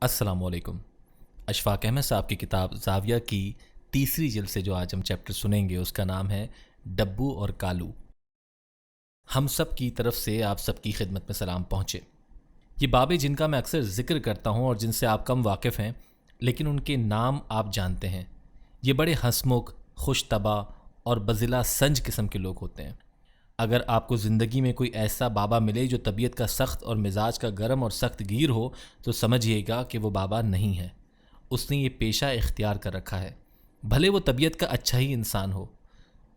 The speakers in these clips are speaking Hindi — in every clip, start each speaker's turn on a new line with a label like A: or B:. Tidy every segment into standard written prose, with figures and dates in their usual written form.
A: अस्सलामुअलैकुम। अशफाक अहमद साहब की किताब ज़ाविया की तीसरी जिल्द से जो आज हम चैप्टर सुनेंगे उसका नाम है डब्बू और कालू। हम सब की तरफ से आप सबकी खिदमत में सलाम पहुँचे। ये बाबे जिनका मैं अक्सर ज़िक्र करता हूँ और जिनसे आप कम वाकिफ़ हैं, लेकिन उनके नाम आप जानते हैं। ये बड़े हंसमुख, खुश तबा और बज़िला संज किस्म के लोग होते हैं। अगर आपको ज़िंदगी में कोई ऐसा बाबा मिले जो तबीयत का सख्त और मिजाज का गर्म और सख्त गिर हो, तो समझिएगा कि वो बाबा नहीं है। उसने ये पेशा इख्तियार कर रखा है, भले वो तबीयत का अच्छा ही इंसान हो।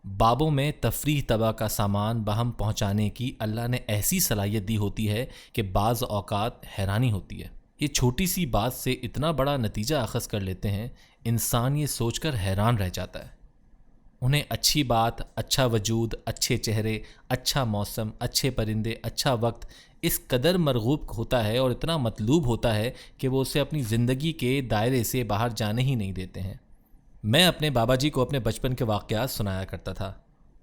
A: बाबों में तफरीह तबा का सामान बहम पहुंचाने की अल्लाह ने ऐसी सलाहियत दी होती है कि बाज़ औक़ात हैरानी होती है। ये छोटी सी बात से इतना बड़ा नतीजा अखज़ कर लेते हैं, इंसान ये सोचकर हैरान रह जाता है। उन्हें अच्छी बात, अच्छा वजूद, अच्छे चेहरे, अच्छा मौसम, अच्छे परिंदे, अच्छा वक्त इस कदर मरगूब होता है और इतना मतलूब होता है कि वो उसे अपनी ज़िंदगी के दायरे से बाहर जाने ही नहीं देते हैं। मैं अपने बाबा जी को अपने बचपन के वाक़यात सुनाया करता था।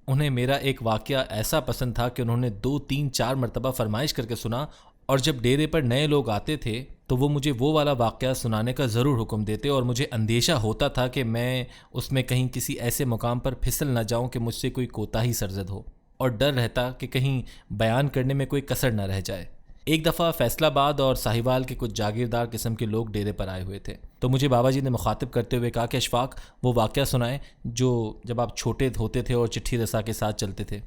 A: उन्हें मेरा एक वाक़या ऐसा पसंद था कि उन्होंने 2, 3, 4 मरतबा फरमाइश करके सुना, और जब डेरे पर नए लोग आते थे तो वो मुझे वो वाला वाक़या सुनाने का ज़रूर हुक्म देते, और मुझे अंदेशा होता था कि मैं उसमें कहीं किसी ऐसे मुकाम पर फिसल न जाऊं कि मुझसे कोई कोताही सरजद हो, और डर रहता कि कहीं बयान करने में कोई कसर न रह जाए। एक दफ़ा फैसलाबाद और साहिवाल के कुछ जागीरदार किस्म के लोग डेरे पर आए हुए थे, तो मुझे बाबा जी ने मुखातिब करते हुए कहा कि अशफाक, वो वाक़या सुनाएं जो जब आप छोटे होते थे और चिट्ठी रसा के साथ चलते थे।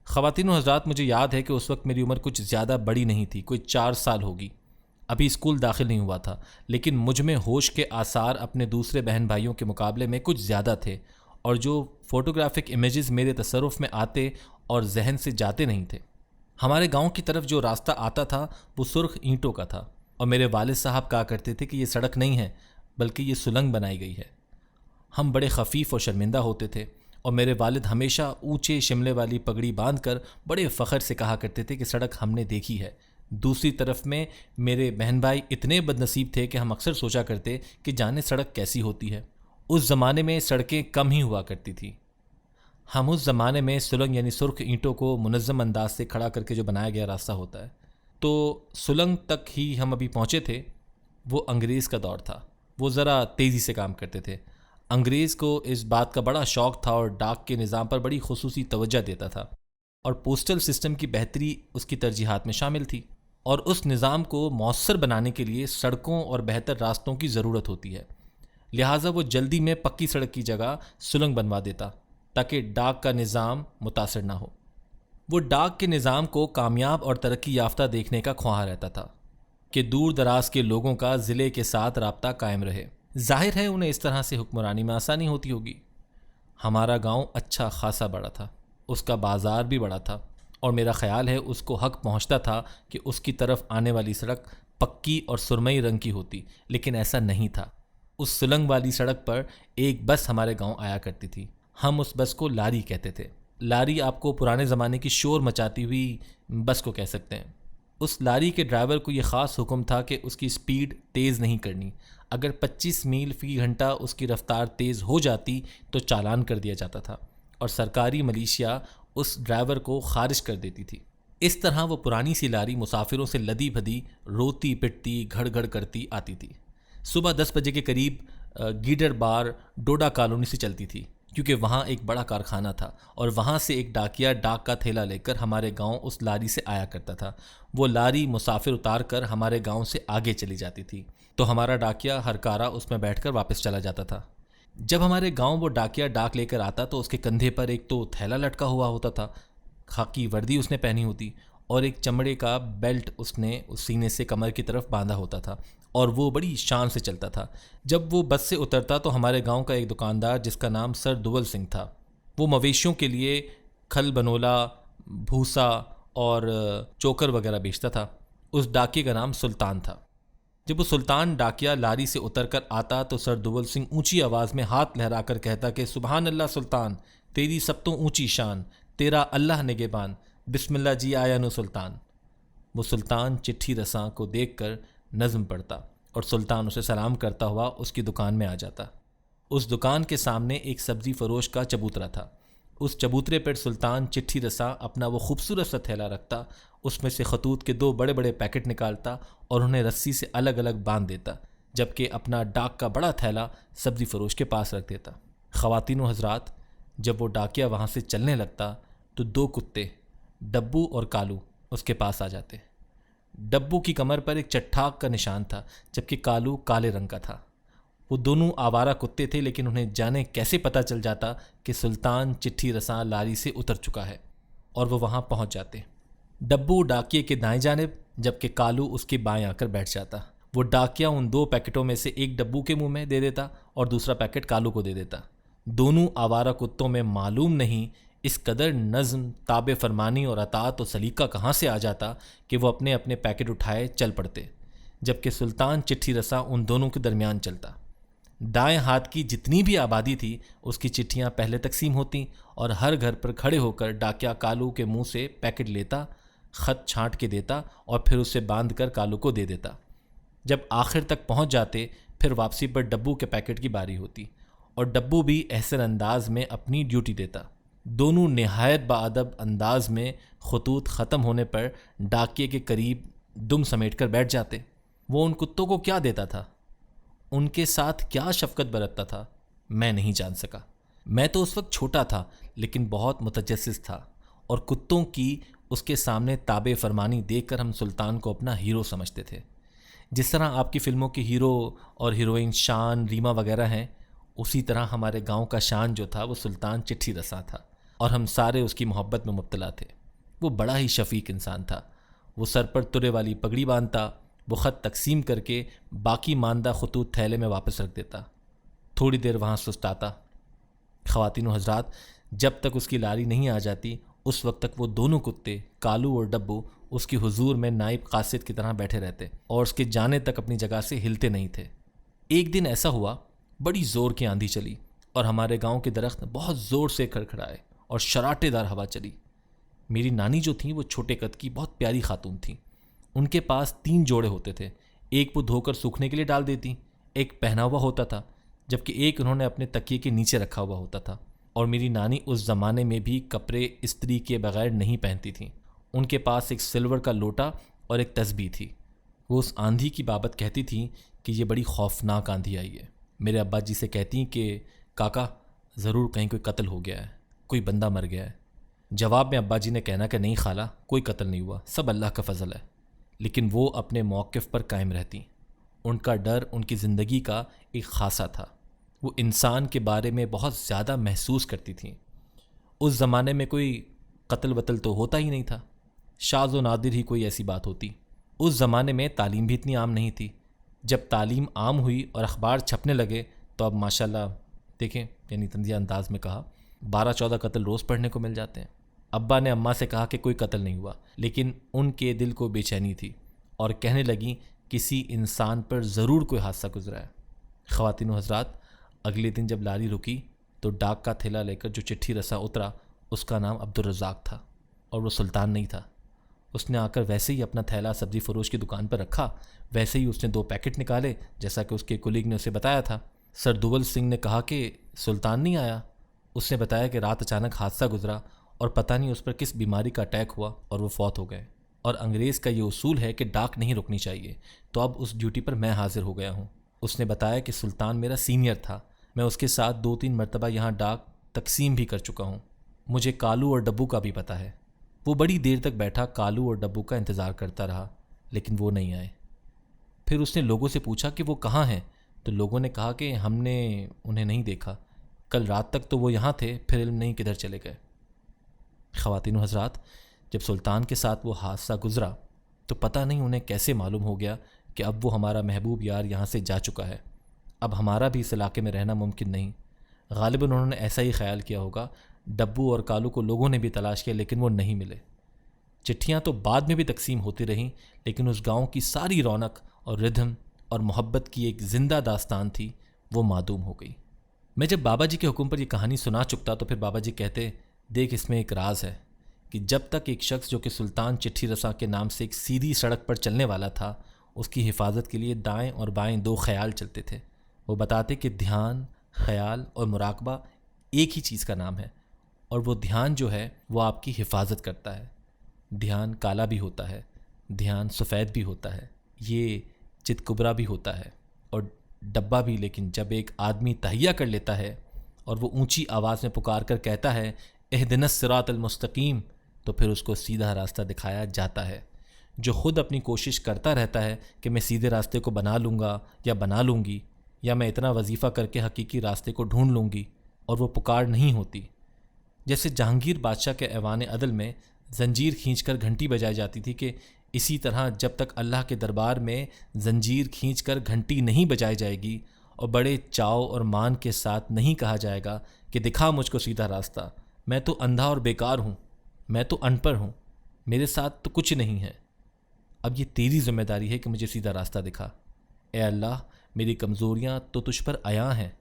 A: ख़वातीन व हज़रात, मुझे याद है कि उस वक्त मेरी उम्र कुछ ज़्यादा बड़ी नहीं थी, कोई 4 साल होगी। अभी स्कूल दाखिल नहीं हुआ था, लेकिन मुझ में होश के आसार अपने दूसरे बहन भाइयों के मुकाबले में कुछ ज़्यादा थे, और जो फ़ोटोग्राफिक इमेजेस मेरे तसरुफ़ में आते और जहन से जाते नहीं थे। हमारे गांव की तरफ जो रास्ता आता था वो सुर्ख ईंटों का था, और मेरे वालिद साहब कहा करते थे कि ये सड़क नहीं है बल्कि ये सुलंग बनाई गई है। हम बड़े खफीफ और शर्मिंदा होते थे, और मेरे वालिद हमेशा ऊंचे शिमले वाली पगड़ी बांधकर बड़े फ़ख्र से कहा करते थे कि सड़क हमने देखी है। दूसरी तरफ में मेरे बहन भाई इतने बदनसीब थे कि हम अक्सर सोचा करते कि जाने सड़क कैसी होती है। उस ज़माने में सड़कें कम ही हुआ करती थी। हम उस ज़माने में सुलंग यानी सुर्ख ईंटों को मुनज़्ज़म अंदाज से खड़ा करके जो बनाया गया रास्ता होता है, तो सुलंग तक ही हम अभी पहुँचे थे। वो अंग्रेज़ का दौर था, वो ज़रा तेज़ी से काम करते थे। अंग्रेज़ को इस बात का बड़ा शौक़ था और डाक के निज़ाम पर बड़ी खुसूसी तवज्जो देता था, और पोस्टल सिस्टम की बेहतरी उसकी तरजीहात में शामिल थी। और उस निज़ाम को मौसर बनाने के लिए सड़कों और बेहतर रास्तों की ज़रूरत होती है, लिहाजा वो जल्दी में पक्की सड़क की जगह सुलंग बनवा देता ताकि डाक का निज़ाम मुतासर ना हो। वो डाक के निज़ाम को कामयाब और तरक्की याफ्ता देखने का ख्वाह रहता था कि दूर दराज के लोगों का ज़िले के साथ राब्ता कायम रहे। जाहिर है उन्हें इस तरह से हुक्मरानी में आसानी होती होगी। हमारा गांव अच्छा खासा बड़ा था, उसका बाज़ार भी बड़ा था, और मेरा ख्याल है उसको हक पहुंचता था कि उसकी तरफ आने वाली सड़क पक्की और सुरमई रंग की होती, लेकिन ऐसा नहीं था। उस सुलंग वाली सड़क पर एक बस हमारे गांव आया करती थी। हम उस बस को लारी कहते थे। लारी आपको पुराने ज़माने की शोर मचाती हुई बस को कह सकते हैं। उस लारी के ड्राइवर को ये ख़ास हुक्म था कि उसकी स्पीड तेज़ नहीं करनी। अगर 25 मील फ़ी घंटा उसकी रफ़्तार तेज़ हो जाती तो चालान कर दिया जाता था, और सरकारी मलीशिया उस ड्राइवर को खारिज कर देती थी। इस तरह वो पुरानी सी लारी मुसाफिरों से लदी भदी, रोती पिटती, घड़ घड़ करती आती थी। सुबह 10 बजे के करीब गीडर बार डोडा कॉलोनी से चलती थी, क्योंकि वहाँ एक बड़ा कारखाना था, और वहाँ से एक डाकिया डाक का थैला लेकर हमारे गांव उस लारी से आया करता था। वो लारी मुसाफिर उतार कर हमारे गांव से आगे चली जाती थी, तो हमारा डाकिया हरकारा उसमें बैठकर वापस चला जाता था। जब हमारे गांव वो डाकिया डाक लेकर आता तो उसके कंधे पर एक तो थैला लटका हुआ होता था, खाकी वर्दी उसने पहनी होती, और एक चमड़े का बेल्ट उसने उस सीने से कमर की तरफ बांधा होता था, और वो बड़ी शान से चलता था। जब वो बस से उतरता तो हमारे गांव का एक दुकानदार जिसका नाम सर दुवल सिंह था, वो मवेशियों के लिए खल बनोला, भूसा और चोकर वगैरह बेचता था। उस डाकिये का नाम सुल्तान था। जब वो सुल्तान डाकिया लारी से उतरकर आता तो सर दुवल सिंह ऊंची आवाज़ में हाथ लहराकर कहता कि सुबहान अल्लाह सुल्तान, तेरी सब तो ऊंची शान, तेरा अल्लाह निगेबान, बिस्मिल्लाह जी आया नो सुल्तान। वो सुल्तान चिट्ठी रसां को देखकर नज़्म पढ़ता, और सुल्तान उसे सलाम करता हुआ उसकी दुकान में आ जाता। उस दुकान के सामने एक सब्ज़ी फ़रोश का चबूतरा था। उस चबूतरे पर सुल्तान चिट्ठी रसा अपना वो खूबसूरत सा थैला रखता, उसमें से खतूत के 2 बड़े बड़े पैकेट निकालता और उन्हें रस्सी से अलग अलग बांध देता, जबकि अपना डाक का बड़ा थैला सब्जी फरोश के पास रख देता। ख़वातीन व हज़रात, जब वो डाकिया वहाँ से चलने लगता तो 2 कुत्ते डब्बू और कालू उसके पास आ जाते। डब्बू की कमर पर एक चट्टाक का निशान था, जबकि कालू काले रंग का था। वो दोनों आवारा कुत्ते थे, लेकिन उन्हें जाने कैसे पता चल जाता कि सुल्तान चिट्ठी रसा लारी से उतर चुका है, और वो वहाँ पहुँच जाते। डब्बू डाकिये के दाएं जानिब, जबकि कालू उसके बाएं आकर बैठ जाता। वो डाकिया उन 2 पैकेटों में से एक डब्बू के मुंह में दे देता और दूसरा पैकेट कालू को दे देता। दोनों आवारा कुत्तों में मालूम नहीं इस कदर नज़्म, ताबे फरमानी और अतात और सलीका कहाँ से आ जाता कि वो अपने अपने पैकेट उठाए चल पड़ते, जबकि सुल्तान चिट्ठी रसा उन दोनों के दरमियान चलता। दाएं हाथ की जितनी भी आबादी थी उसकी चिट्ठियां पहले तकसीम होती और हर घर पर खड़े होकर डाकिया कालू के मुंह से पैकेट लेता, ख़त छांट के देता और फिर उसे बांध कर कालू को दे देता। जब आखिर तक पहुंच जाते फिर वापसी पर डब्बू के पैकेट की बारी होती और डब्बू भी एहसन अंदाज में अपनी ड्यूटी देता। दोनों निहायत बाअदब अंदाज में खतूत ख़त्म होने पर डाकिये के करीब दुम समेट कर बैठ जाते। वो उन कुत्तों को क्या देता था, उनके साथ क्या शफकत बरतता था, मैं नहीं जान सका। मैं तो उस वक्त छोटा था, लेकिन बहुत मुतजस्सिस था और कुत्तों की उसके सामने ताबे फरमानी देखकर हम सुल्तान को अपना हीरो समझते थे। जिस तरह आपकी फ़िल्मों के हीरो और हीरोइन शान, रीमा वगैरह हैं, उसी तरह हमारे गांव का शान जो था वो सुल्तान चिट्ठी रसा था और हम सारे उसकी मोहब्बत में मुब्तला थे। वो बड़ा ही शफीक इंसान था। वो सर पर तुरे वाली पगड़ी बांधता, वो ख़त तकसीम करके बाकी मानदा खतूत थैले में वापस रख देता, थोड़ी देर वहाँ सुस्ताता। ख़वातीन व हज़रात, जब तक उसकी लारी नहीं आ जाती उस वक्त तक वो दोनों कुत्ते कालू और डब्बू उसकी हुजूर में नाइब कासिद की तरह बैठे रहते और उसके जाने तक अपनी जगह से हिलते नहीं थे। एक दिन ऐसा हुआ, बड़ी ज़ोर की आंधी चली और हमारे गांव के दरख्त बहुत ज़ोर से खड़खड़ाए और शराटेदार हवा चली। मेरी नानी जो थी वो छोटे कद की बहुत प्यारी खातून थी। उनके पास 3 जोड़े होते थे। एक वो धोकर सूखने के लिए डाल देती, एक पहना हुआ होता था, जबकि एक उन्होंने अपने तकिए के नीचे रखा हुआ होता था। और मेरी नानी उस ज़माने में भी कपड़े इस्त्री के बगैर नहीं पहनती थी। उनके पास एक सिल्वर का लोटा और एक तस्बीह थी। वो उस आंधी की बाबत कहती थी कि ये बड़ी खौफनाक आंधी आई है। मेरे अब्बा जी से कहती कि काका ज़रूर कहीं कोई कत्ल हो गया है, कोई बंदा मर गया है। जवाब में अब्बा जी ने कहना कि नहीं खाला, कोई कत्ल नहीं हुआ, सब अल्लाह का फ़ज़ल है। लेकिन वो अपने मौक़िफ़ पर कायम रहती। उनका डर उनकी ज़िंदगी का एक ख़ासा था। वो इंसान के बारे में बहुत ज़्यादा महसूस करती थी। उस ज़माने में कोई कत्ल वतल तो होता ही नहीं था, शाज़ व नादिर ही कोई ऐसी बात होती। उस ज़माने में तालीम भी इतनी आम नहीं थी। जब तालीम आम हुई और अखबार छपने लगे तो अब माशाल्लाह देखें, यानी तंज़िया अंदाज में कहा, 12-14 कत्ल रोज़ पढ़ने को मिल जाते हैं। अब्बा ने अम्मा से कहा कि कोई कत्ल नहीं हुआ, लेकिन उनके दिल को बेचैनी थी और कहने लगी किसी इंसान पर ज़रूर कोई हादसा गुजरा है। ख़वातीन व हज़रात, अगले दिन जब लारी रुकी तो डाक का थैला लेकर जो चिट्ठी रसा उतरा उसका नाम अब्दुल रज़ाक था और वो सुल्तान नहीं था। उसने आकर वैसे ही अपना थैला सब्ज़ी फ़रोश की दुकान पर रखा, वैसे ही उसने 2 पैकेट निकाले जैसा कि उसके कुलीग ने उसे बताया था। सर दुवल सिंह ने कहा कि सुल्तान नहीं आया। उसने बताया कि रात अचानक हादसा गुजरा और पता नहीं उस पर किस बीमारी का अटैक हुआ और वो फौत हो गए। और अंग्रेज़ का ये उसूल है कि डाक नहीं रुकनी चाहिए, तो अब उस ड्यूटी पर मैं हाजिर हो गया हूँ। उसने बताया कि सुल्तान मेरा सीनियर था, मैं उसके साथ 2-3 मरतबा यहाँ डाक तकसीम भी कर चुका हूँ। मुझे कालू और डब्बू का भी पता है। वो बड़ी देर तक बैठा कालू और डब्बू का इंतज़ार करता रहा, लेकिन वो नहीं आए। फिर उसने लोगों से पूछा कि वो कहाँ हैं, तो लोगों ने कहा कि हमने उन्हें नहीं देखा, कल रात तक तो वो यहाँ थे, फिर इल्म नहीं किधर चले गए। ख़वातीन व हज़रात, जब सुल्तान के साथ वो हादसा गुजरा तो पता नहीं उन्हें कैसे मालूम हो गया कि अब वो हमारा महबूब यार यहाँ से जा चुका है, अब हमारा भी इस इलाके में रहना मुमकिन नहीं। गालिबन उन्होंने ऐसा ही ख्याल किया होगा। डब्बू और कालू को लोगों ने भी तलाश किया, लेकिन वो नहीं मिले। चिट्ठियाँ तो बाद में भी तकसीम होती रहीं, लेकिन उस गांव की सारी रौनक और रिधम और मोहब्बत की एक ज़िंदा दास्तान थी, वो मादूम हो गई। मैं जब बाबा जी के हुक्म पर यह कहानी सुना चुकता तो फिर बाबा जी कहते, देख इसमें एक राज है कि जब तक एक शख्स जो कि सुल्तान चिट्ठी रसा के नाम से एक सीधी सड़क पर चलने वाला था, उसकी हिफाजत के लिए दाएं और बाएं 2 ख्याल चलते थे। वो बताते कि ध्यान, ख्याल और मुराकबा एक ही चीज़ का नाम है और वो ध्यान जो है वो आपकी हिफाजत करता है। ध्यान काला भी होता है, ध्यान सफ़ेद भी होता है, ये चितकुबरा भी होता है और डब्बा भी। लेकिन जब एक आदमी तहैया कर लेता है और वो ऊंची आवाज़ में पुकार कर कहता है इहदिनस सिरातल मुस्तकीम, तो फिर उसको सीधा रास्ता दिखाया जाता है। जो ख़ुद अपनी कोशिश करता रहता है कि मैं सीधे रास्ते को बना लूँगा या बना लूँगी, या मैं इतना वजीफ़ा करके हकीकी रास्ते को ढूंढ लूँगी, और वो पुकार नहीं होती। जैसे जहांगीर बादशाह के ऐवान अदल में जंजीर खींचकर घंटी बजाई जाती थी, कि इसी तरह जब तक अल्लाह के दरबार में जंजीर खींचकर घंटी नहीं बजाई जाएगी और बड़े चाव और मान के साथ नहीं कहा जाएगा कि दिखा मुझको सीधा रास्ता, मैं तो अंधा और बेकार हूँ, मैं तो अनपढ़ हूँ, मेरे साथ तो कुछ नहीं है, अब ये तेरी जिम्मेदारी है कि मुझे सीधा रास्ता दिखा। ए अल्लाह, मेरी कमज़ोरियाँ तो तुझ पर आया हैं।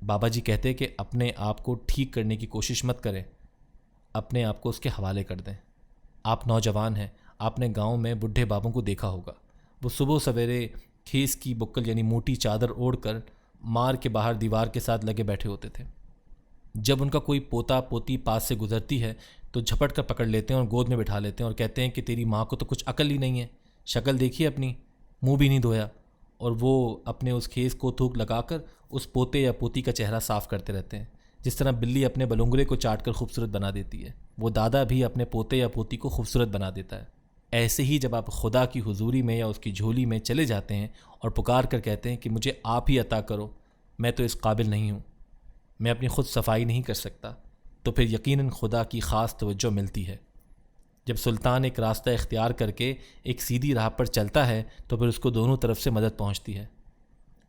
A: बाबा जी कहते कि अपने आप को ठीक करने की कोशिश मत करें, अपने आप को उसके हवाले कर दें। आप नौजवान हैं, आपने गांव में बुढ़े बाबों को देखा होगा। वो सुबह सवेरे खेस की बुक्कल यानी मोटी चादर ओढ़कर मार के बाहर दीवार के साथ लगे बैठे होते थे। जब उनका कोई पोता पोती पास से गुजरती है तो झपट कर पकड़ लेते हैं और गोद में बिठा लेते हैं और कहते हैं कि तेरी माँ को तो कुछ अकल ही नहीं है, शक्ल देखिए अपनी, मुंह भी नहीं धोया। और वो अपने उस खेस को थूक लगाकर उस पोते या पोती का चेहरा साफ करते रहते हैं। जिस तरह बिल्ली अपने बलुंगरे को चाट कर खूबसूरत बना देती है, वो दादा भी अपने पोते या पोती को खूबसूरत बना देता है। ऐसे ही जब आप खुदा की हुजूरी में या उसकी झोली में चले जाते हैं और पुकार कर कहते हैं कि मुझे आप ही अता करो, मैं तो इस काबिल नहीं हूँ, मैं अपनी खुद सफाई नहीं कर सकता, तो फिर यकीनन खुदा की ख़ास तवज्जो मिलती है। जब सुल्तान एक रास्ता इख्तियार करके एक सीधी राह पर चलता है तो फिर उसको दोनों तरफ से मदद पहुंचती है।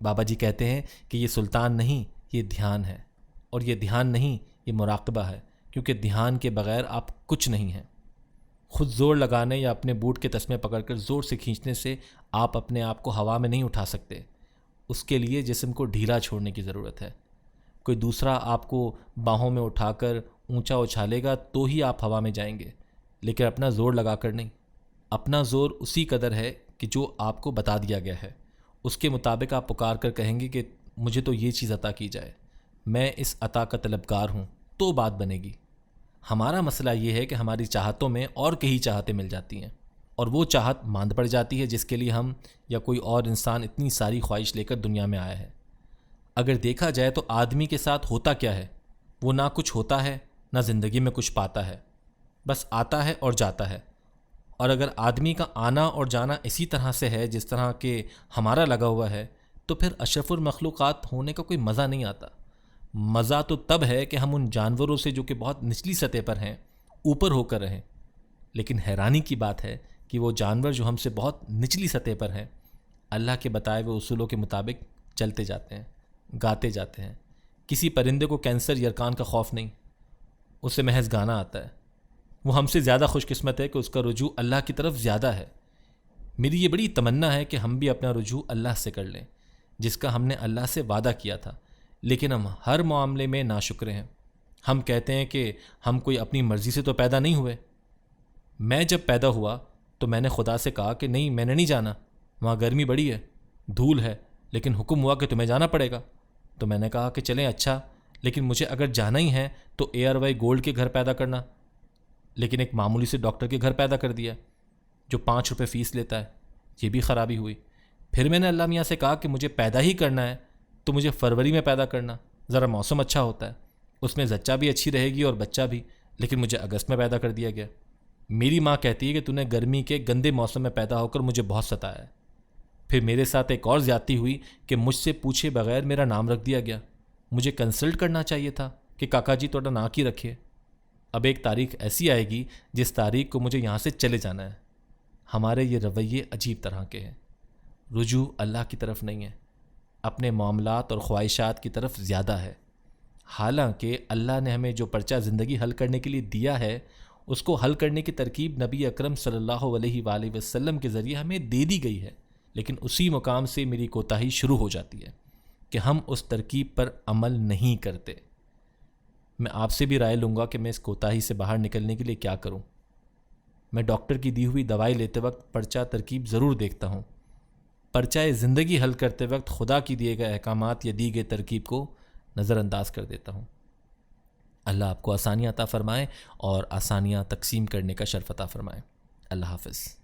A: बाबा जी कहते हैं कि ये सुल्तान नहीं, ये ध्यान है, और ये ध्यान नहीं, ये मुराक़बा है, क्योंकि ध्यान के बग़ैर आप कुछ नहीं हैं। खुद ज़ोर लगाने या अपने बूट के तस्मे पकड़कर ज़ोर से खींचने से आप अपने आप को हवा में नहीं उठा सकते। उसके लिए जिस्म को ढीला छोड़ने की ज़रूरत है। कोई दूसरा आपको बाहों में उठाकर ऊंचा उछालेगा तो ही आप हवा में जाएंगे, लेकिन अपना ज़ोर लगाकर नहीं। अपना ज़ोर उसी कदर है कि जो आपको बता दिया गया है, उसके मुताबिक आप पुकार कर कहेंगे कि मुझे तो ये चीज़ अता की जाए, मैं इस अता का तलबगार हूँ, तो बात बनेगी। हमारा मसला ये है कि हमारी चाहतों में और कई चाहतें मिल जाती हैं, और वो चाहत मांद पड़ जाती है जिसके लिए हम या कोई और इंसान इतनी सारी ख्वाहिश लेकर दुनिया में आया है। अगर देखा जाए तो आदमी के साथ होता क्या है, वो ना कुछ होता है ना ज़िंदगी में कुछ पाता है, बस आता है और जाता है। और अगर आदमी का आना और जाना इसी तरह से है जिस तरह के हमारा लगा हुआ है, तो फिर अशरफुल मखलूक़ात होने का कोई मज़ा नहीं आता। मज़ा तो तब है कि हम उन जानवरों से जो कि बहुत निचली सतह पर हैं ऊपर होकर रहें। लेकिन हैरानी की बात है कि वो जानवर जो हमसे बहुत निचली सतह पर हैं, अल्लाह के बताए हुए उसूलों के मुताबिक चलते जाते हैं, गाते जाते हैं। किसी परिंदे को कैंसर यरकान का खौफ नहीं, उससे महज गाना आता है। वो हमसे ज़्यादा खुशकिस्मत है कि उसका रुजू अल्लाह की तरफ ज़्यादा है। मेरी ये बड़ी तमन्ना है कि हम भी अपना रुजू अल्लाह से कर लें, जिसका हमने अल्लाह से वादा किया था। लेकिन हम हर मामले में नाशुक्र हैं। हम कहते हैं कि हम कोई अपनी मर्ज़ी से तो पैदा नहीं हुए। मैं जब पैदा हुआ तो मैंने खुदा से कहा कि नहीं, मैंने नहीं जाना, वहाँ गर्मी बड़ी है, धूल है, लेकिन हुक्म हुआ कि तुम्हें जाना पड़ेगा। तो मैंने कहा कि चलें, अच्छा, लेकिन मुझे अगर जाना ही है तो ARY गोल्ड के घर पैदा करना। लेकिन एक मामूली से डॉक्टर के घर पैदा कर दिया जो 5 रुपये फ़ीस लेता है। ये भी ख़राबी हुई। फिर मैंने अल्लाह मियाँ से कहा कि मुझे पैदा ही करना है तो मुझे फरवरी में पैदा करना, ज़रा मौसम अच्छा होता है, उसमें जच्चा भी अच्छी रहेगी और बच्चा भी। लेकिन मुझे अगस्त में पैदा कर दिया गया। मेरी माँ कहती है कि तूने गर्मी के गंदे मौसम में पैदा होकर मुझे बहुत सताया है। फिर मेरे साथ एक और ज़्यादती हुई कि मुझसे पूछे बगैर मेरा नाम रख दिया गया। मुझे कंसल्ट करना चाहिए था कि काका जी थोड़ा ना की रखिए। अब एक तारीख ऐसी आएगी जिस तारीख को मुझे यहाँ से चले जाना है। हमारे ये रवैये अजीब तरह के हैं। रुजू अल्लाह की तरफ नहीं है, अपने मामलात और ख्वाहिशात की तरफ ज़्यादा है। हालांकि अल्लाह ने हमें जो पर्चा ज़िंदगी हल करने के लिए दिया है, उसको हल करने की तरकीब नबी अकरम सल्लल्लाहु अलैहि वसल्लम के ज़रिए हमें दे दी गई है। लेकिन उसी मुकाम से मेरी कोताही शुरू हो जाती है कि हम उस तरकीब पर अमल नहीं करते। मैं आपसे भी राय लूँगा कि मैं इस कोताही से बाहर निकलने के लिए क्या करूँ। मैं डॉक्टर की दी हुई दवाई लेते वक्त पर्चा तरकीब ज़रूर देखता हूँ। पर्चाए ज़िंदगी हल करते वक्त खुदा की दिए गए अहकामात या दी गई तरकीब को नज़रअंदाज कर देता हूँ। अल्लाह आपको आसानियाँ अता फ़रमाए और आसानियाँ तकसीम करने का शर्फ अता फ़रमाए। अल्लाह हाफ़िज़।